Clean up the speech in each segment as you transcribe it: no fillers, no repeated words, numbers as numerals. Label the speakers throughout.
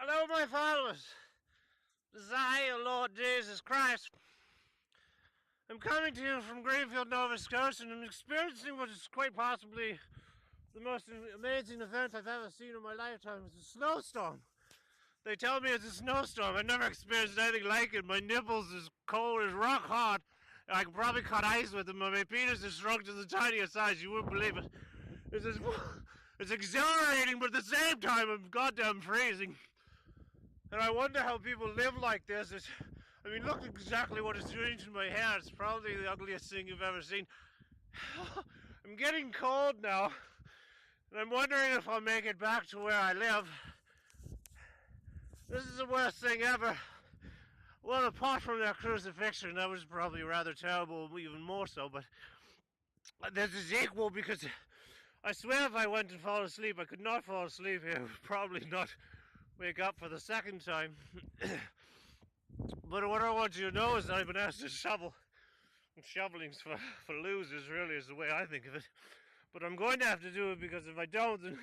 Speaker 1: Hello, my followers. This is I, your Lord Jesus Christ. I'm coming to you from Greenfield, Nova Scotia, and I'm experiencing what is quite possibly the most amazing event I've ever seen in my lifetime. It's a snowstorm. They tell me it's a snowstorm. I've never experienced anything like it. My nipples is cold, is rock hard. I can probably cut ice with them. My penis is shrunk to the tiniest size. You wouldn't believe it. It's exhilarating, but at the same time, I'm goddamn freezing. And I wonder how people live like this. Look exactly what it's doing to my hair. It's probably the ugliest thing you've ever seen. I'm getting cold now, and I'm wondering if I'll make it back to where I live. This is the worst thing ever. Well, apart from that crucifixion, that was probably rather terrible, even more so, but this is equal because I swear if I went and fall asleep, I could not fall asleep here. I would probably not wake up for the second time. But what I want you to know is that I've been asked to shovel. Shoveling's for losers, really, is the way I think of it. But I'm going to have to do it because if I don't, then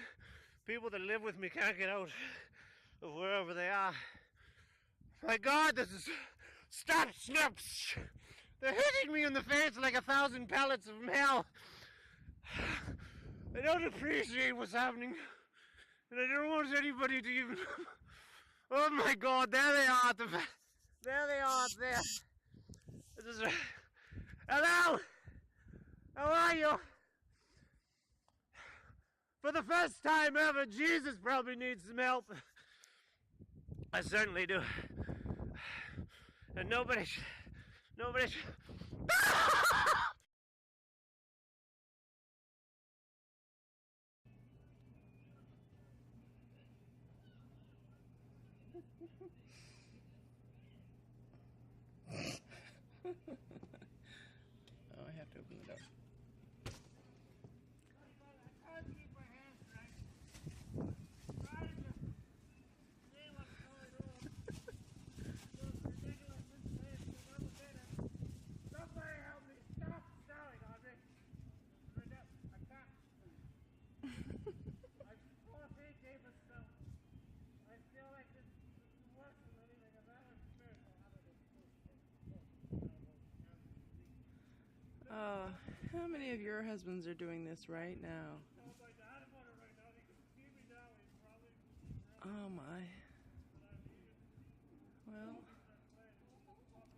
Speaker 1: people that live with me can't get out of wherever they are. My God, this is... Stop, snips! They're hitting me in the face like 1,000 pellets of mail. I don't appreciate what's happening. And I don't want anybody to even... Oh my God, there they are at the... There they are there. This is... Hello! How are you? For the first time ever, Jesus probably needs some help. I certainly do. And nobody...
Speaker 2: Oh, I have to open the door.
Speaker 1: I can't keep my hands straight. Trying to see what's going on. Those ridiculous mistakes will never get it. Somebody help me. Stop staring at me. I can't. I'm 4 feet deep in snow. I feel like this is worse than anything I've ever experienced.
Speaker 2: How many of your husbands are doing this right now?
Speaker 1: My dad about it right now. He can see me now. He's probably...
Speaker 2: Oh my. Well,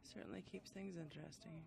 Speaker 2: certainly keeps things interesting.